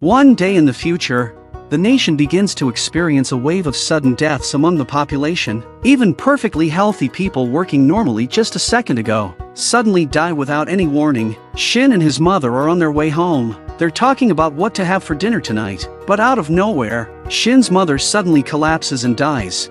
One day in the future, the nation begins to experience a wave of sudden deaths among the population. Even perfectly healthy people working normally just a second ago suddenly die without any warning. Shin and his mother are on their way home. They're talking about what to have for dinner tonight, but out of nowhere, Shin's mother suddenly collapses and dies.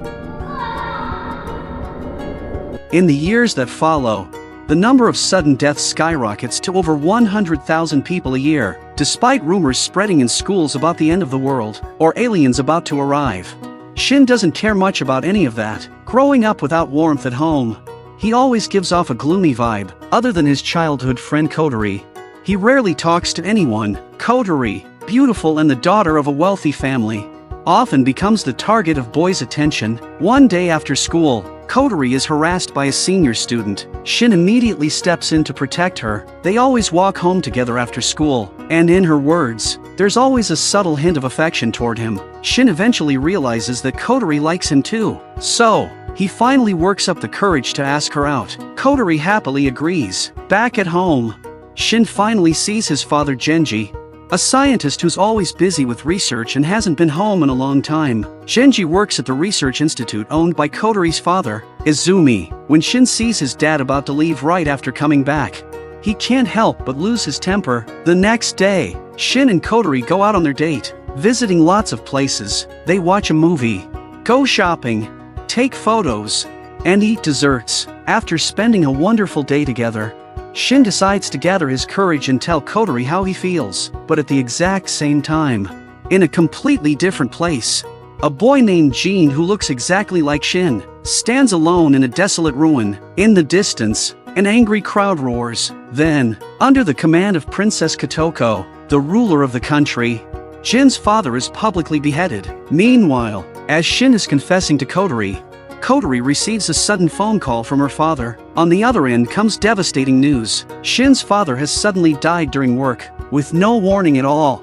In the years that follow, the number of sudden deaths skyrockets to over 100,000 people a year, despite rumors spreading in schools about the end of the world, or aliens about to arrive. Shin doesn't care much about any of that. Growing up without warmth at home, he always gives off a gloomy vibe, other than his childhood friend Kotori. He rarely talks to anyone. Kotori, beautiful and the daughter of a wealthy family, often becomes the target of boys' attention. One day after school, Kotori is harassed by a senior student. Shin immediately steps in to protect her. They always walk home together after school, and in her words, there's always a subtle hint of affection toward him. Shin eventually realizes that Kotori likes him too. So, he finally works up the courage to ask her out. Kotori happily agrees. Back at home, Shin finally sees his father Genji, a scientist who's always busy with research and hasn't been home in a long time. Genji works at the research institute owned by Kotori's father, Izumi. When Shin sees his dad about to leave right after coming back, he can't help but lose his temper. The next day, Shin and Kotori go out on their date, visiting lots of places. They watch a movie, go shopping, take photos, and eat desserts. After spending a wonderful day together, Shin decides to gather his courage and tell Kotori how he feels, but at the exact same time, in a completely different place, a boy named Jin who looks exactly like Shin stands alone in a desolate ruin. In the distance, an angry crowd roars. Then, under the command of Princess Kotoko, the ruler of the country, Jin's father is publicly beheaded. Meanwhile, as Shin is confessing to Kotori, Kotori receives a sudden phone call from her father. On the other end comes devastating news. Shin's father has suddenly died during work, with no warning at all.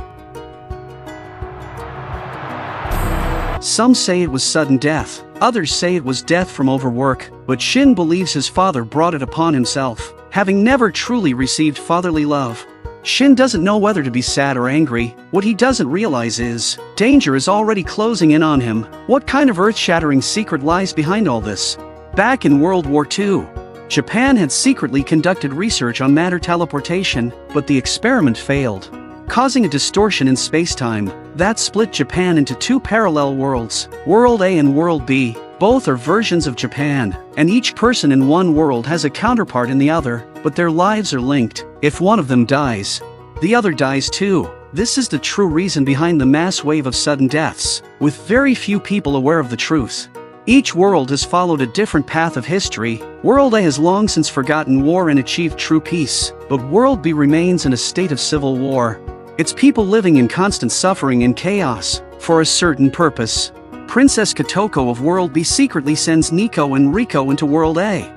Some say it was sudden death, others say it was death from overwork, but Shin believes his father brought it upon himself, having never truly received fatherly love. Shin doesn't know whether to be sad or angry. What he doesn't realize is, danger is already closing in on him. What kind of earth-shattering secret lies behind all this? Back in World War II, Japan had secretly conducted research on matter teleportation, but the experiment failed, causing a distortion in space-time that split Japan into two parallel worlds, World A and World B. Both are versions of Japan, and each person in one world has a counterpart in the other, but their lives are linked. If one of them dies, the other dies too. This is the true reason behind the mass wave of sudden deaths, with very few people aware of the truth. Each world has followed a different path of history. World A has long since forgotten war and achieved true peace, but World B remains in a state of civil war. Its people living in constant suffering and chaos, for a certain purpose. Princess Kotoko of World B secretly sends Nico and Riko into World A.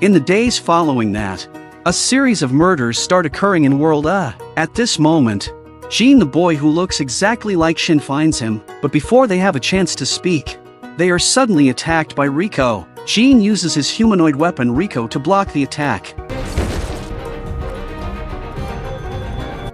In the days following that, a series of murders start occurring in World A. At this moment, Jin, the boy who looks exactly like Shin, finds him, but before they have a chance to speak, they are suddenly attacked by Riko. Jin uses his humanoid weapon Riko to block the attack.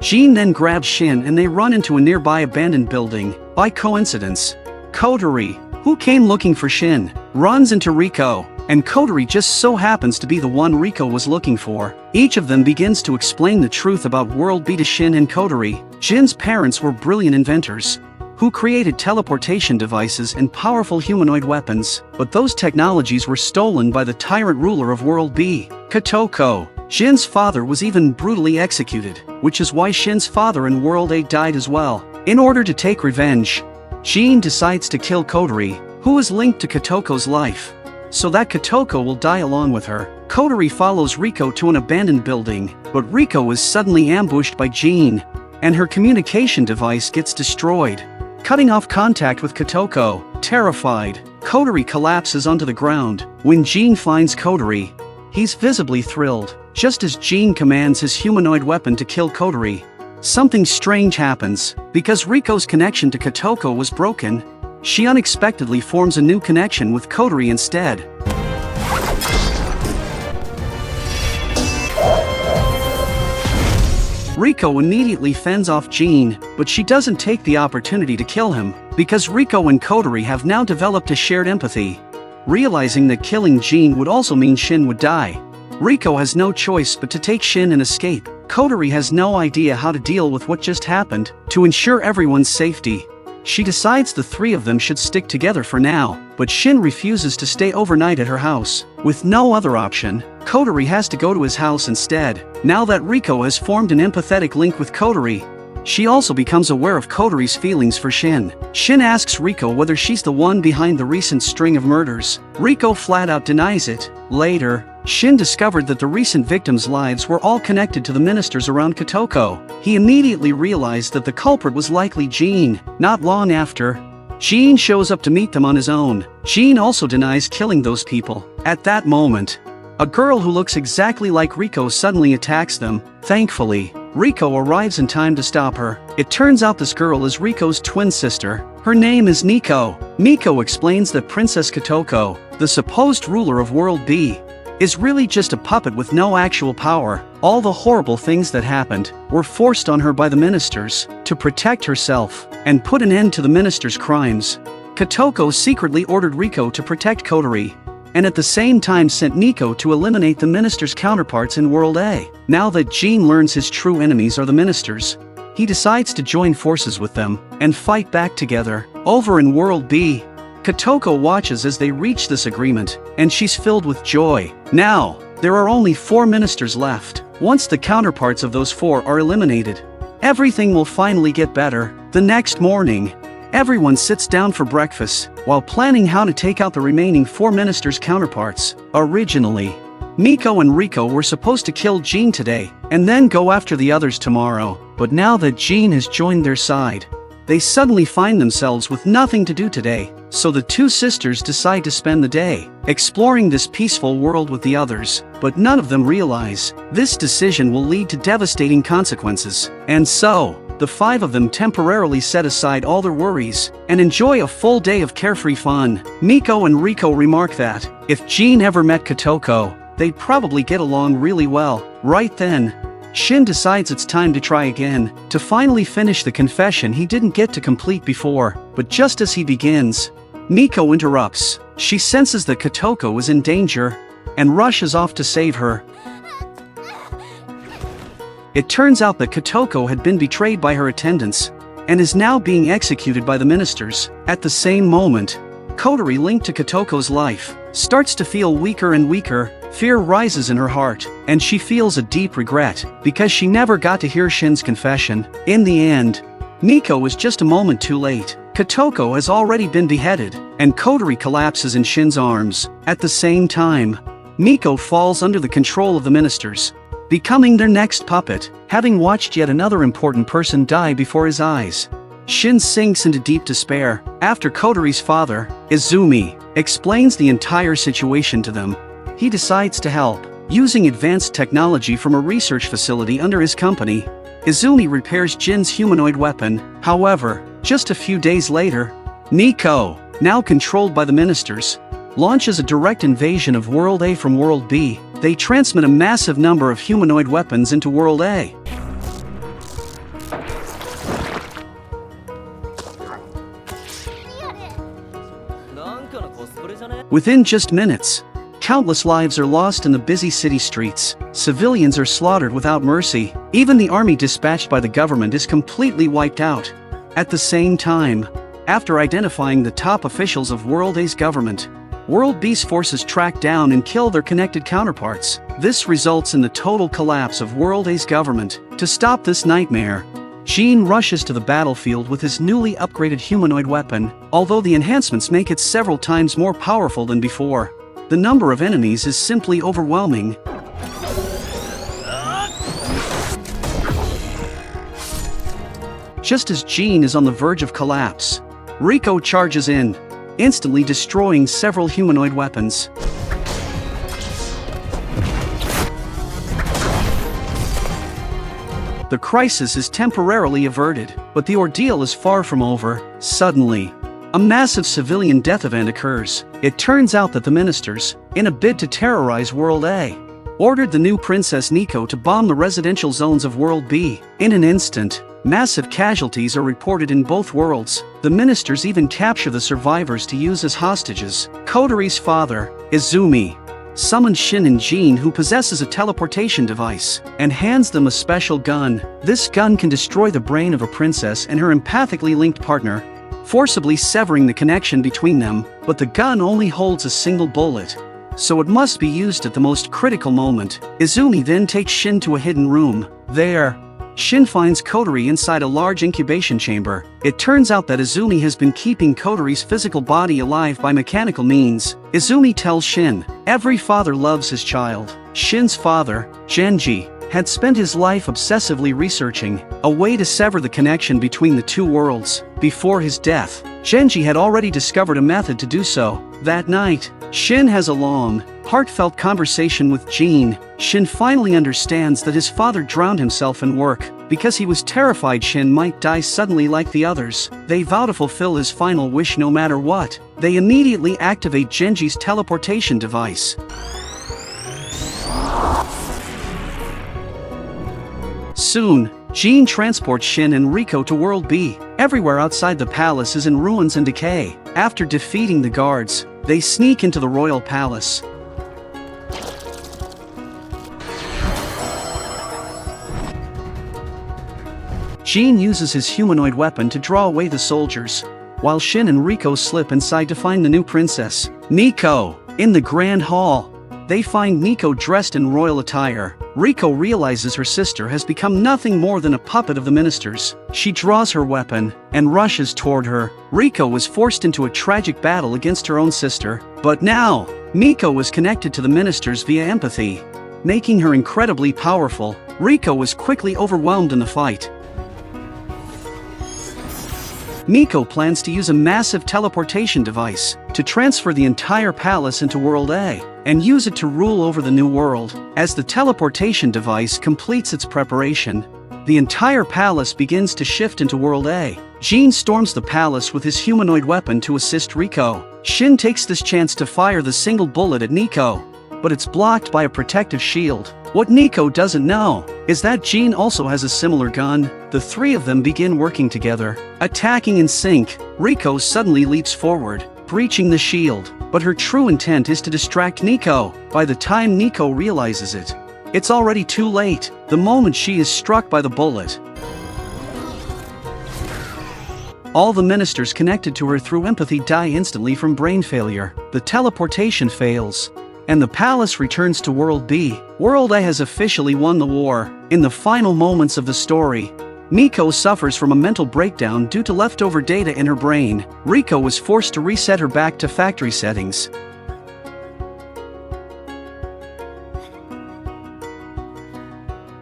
Jin then grabs Shin and they run into a nearby abandoned building. By coincidence, Kotori, who came looking for Shin, runs into Riko, and Kotori just so happens to be the one Riko was looking for. Each of them begins to explain the truth about World B to Shin and Kotori. Jin's parents were brilliant inventors, who created teleportation devices and powerful humanoid weapons, but those technologies were stolen by the tyrant ruler of World B, Kotoko. Shin's father was even brutally executed, which is why Shin's father in World A died as well. In order to take revenge, Jin decides to kill Kotori, who is linked to Kotoko's life, so that Kotoko will die along with her. Kotori follows Riko to an abandoned building, but Riko is suddenly ambushed by Jin, and her communication device gets destroyed, cutting off contact with Kotoko. Terrified, Kotori collapses onto the ground. When Jin finds Kotori, he's visibly thrilled. Just as Jin commands his humanoid weapon to kill Kotori, something strange happens. Because Riko's connection to Kotoko was broken, she unexpectedly forms a new connection with Kotori instead. Riko immediately fends off Jin, but she doesn't take the opportunity to kill him, because Riko and Kotori have now developed a shared empathy. Realizing that killing Jin would also mean Shin would die, Riko has no choice but to take Shin and escape. Kotori has no idea how to deal with what just happened. To ensure everyone's safety, she decides the three of them should stick together for now, but Shin refuses to stay overnight at her house. With no other option, Kotori has to go to his house instead. Now that Riko has formed an empathetic link with Kotori, she also becomes aware of Kotori's feelings for Shin. Shin asks Riko whether she's the one behind the recent string of murders. Riko flat out denies it. Later, Shin discovered that the recent victims' lives were all connected to the ministers around Kotoko. He immediately realized that the culprit was likely Jin. Not long after, Jin shows up to meet them on his own. Jin also denies killing those people. At that moment, a girl who looks exactly like Riko suddenly attacks them. Thankfully, Riko arrives in time to stop her. It turns out this girl is Riko's twin sister. Her name is Miko. Miko explains that Princess Kotoko, the supposed ruler of World B, is really just a puppet with no actual power. All the horrible things that happened were forced on her by the ministers to protect herself and put an end to the ministers' crimes. Kotoko secretly ordered Riko to protect Kotori, and at the same time sent Nico to eliminate the ministers' counterparts in World A. Now that Jin learns his true enemies are the ministers, he decides to join forces with them and fight back together. Over in World B, Kotoko watches as they reach this agreement, and she's filled with joy. Now, there are only 4 ministers left. Once the counterparts of those 4 are eliminated, everything will finally get better. The next morning, everyone sits down for breakfast, while planning how to take out the remaining 4 ministers' counterparts. Originally, Miko and Riko were supposed to kill Jin today, and then go after the others tomorrow. But now that Jin has joined their side, they suddenly find themselves with nothing to do today. So the 2 sisters decide to spend the day exploring this peaceful world with the others, but none of them realize this decision will lead to devastating consequences. And so, the 5 of them temporarily set aside all their worries and enjoy a full day of carefree fun. Miko and Riko remark that if Jin ever met Kotoko, they'd probably get along really well. Right then, Shin decides it's time to try again, to finally finish the confession he didn't get to complete before. But just as he begins, Miko interrupts. She senses that Kotoko is in danger and rushes off to save her. It turns out that Kotoko had been betrayed by her attendants and is now being executed by the ministers. At the same moment, Kotori, linked to Kotoko's life, starts to feel weaker and weaker. Fear rises in her heart, and she feels a deep regret because she never got to hear Shin's confession. In the end, Miko was just a moment too late. Kotoko has already been beheaded, and Kotori collapses in Shin's arms. At the same time, Miko falls under the control of the ministers, becoming their next puppet, having watched yet another important person die before his eyes. Shin sinks into deep despair after Kotori's father, Izumi, explains the entire situation to them. He decides to help. Using advanced technology from a research facility under his company, Izumi repairs Jin's humanoid weapon. However, just a few days later, Nico, now controlled by the ministers, launches a direct invasion of World A from World B. They transmit a massive number of humanoid weapons into World A. Within just minutes, countless lives are lost in the busy city streets. Civilians are slaughtered without mercy. Even the army dispatched by the government is completely wiped out. At the same time, after identifying the top officials of World A's government, World B's forces track down and kill their connected counterparts. This results in the total collapse of World A's government. To stop this nightmare, Jin rushes to the battlefield with his newly upgraded humanoid weapon. Although the enhancements make it several times more powerful than before, the number of enemies is simply overwhelming. Just as Jin is on the verge of collapse, Riko charges in, instantly destroying several humanoid weapons. The crisis is temporarily averted, but the ordeal is far from over. Suddenly, a massive civilian death event occurs. It turns out that the ministers, in a bid to terrorize World A, ordered the new Princess Nico to bomb the residential zones of World B. In an instant, massive casualties are reported in both worlds. The ministers even capture the survivors to use as hostages. Kotori's father, Izumi, summons Shin and Jin, who possesses a teleportation device, and hands them a special gun. This gun can destroy the brain of a princess and her empathically linked partner, forcibly severing the connection between them, but the gun only holds a single bullet, so it must be used at the most critical moment. Izumi then takes Shin to a hidden room. There, Shin finds Kotori inside a large incubation chamber. It turns out that Izumi has been keeping Kotori's physical body alive by mechanical means. Izumi tells Shin, every father loves his child. Shin's father, Genji, had spent his life obsessively researching a way to sever the connection between the two worlds. Before his death, Genji had already discovered a method to do so. That night, Shin has a long, heartfelt conversation with Jin. Shin finally understands that his father drowned himself in work because he was terrified Shin might die suddenly like the others. They vow to fulfill his final wish no matter what. They immediately activate Genji's teleportation device. Soon, Jin transports Shin and Riko to World B. Everywhere outside the palace is in ruins and decay. After defeating the guards, they sneak into the royal palace. Jin uses his humanoid weapon to draw away the soldiers, while Shin and Riko slip inside to find the new princess, Nico. In the grand hall, they find Nico dressed in royal attire. Riko realizes her sister has become nothing more than a puppet of the ministers. She draws her weapon and rushes toward her. Riko was forced into a tragic battle against her own sister, but now, Nico was connected to the ministers via empathy, making her incredibly powerful. Riko was quickly overwhelmed in the fight. Nico plans to use a massive teleportation device to transfer the entire palace into World A and use it to rule over the new world. As the teleportation device completes its preparation, the entire palace begins to shift into World A. Jin storms the palace with his humanoid weapon to assist Riko. Shin takes this chance to fire the single bullet at Nico, but it's blocked by a protective shield. What Nico doesn't know is that Jin also has a similar gun. The three of them begin working together, attacking in sync. Riko suddenly leaps forward, breaching the shield, but her true intent is to distract Nico. By the time Nico realizes it, it's already too late. The moment she is struck by the bullet, all the ministers connected to her through empathy die instantly from brain failure. The teleportation fails, and the palace returns to World B. World A has officially won the war. In the final moments of the story, Nico suffers from a mental breakdown due to leftover data in her brain. Riko was forced to reset her back to factory settings.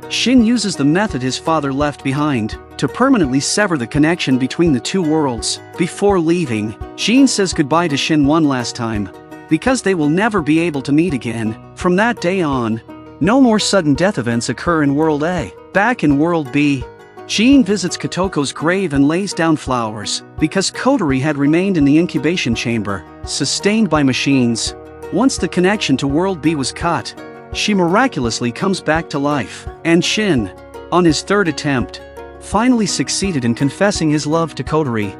Shin uses the method his father left behind to permanently sever the connection between the two worlds. Before leaving, Jin says goodbye to Shin one last time, because they will never be able to meet again. From that day on, no more sudden death events occur in World A. Back in World B, Jin visits Kotoko's grave and lays down flowers, because Kotori had remained in the incubation chamber, sustained by machines. Once the connection to World B was cut, she miraculously comes back to life, and Shin, on his third attempt, finally succeeded in confessing his love to Kotori.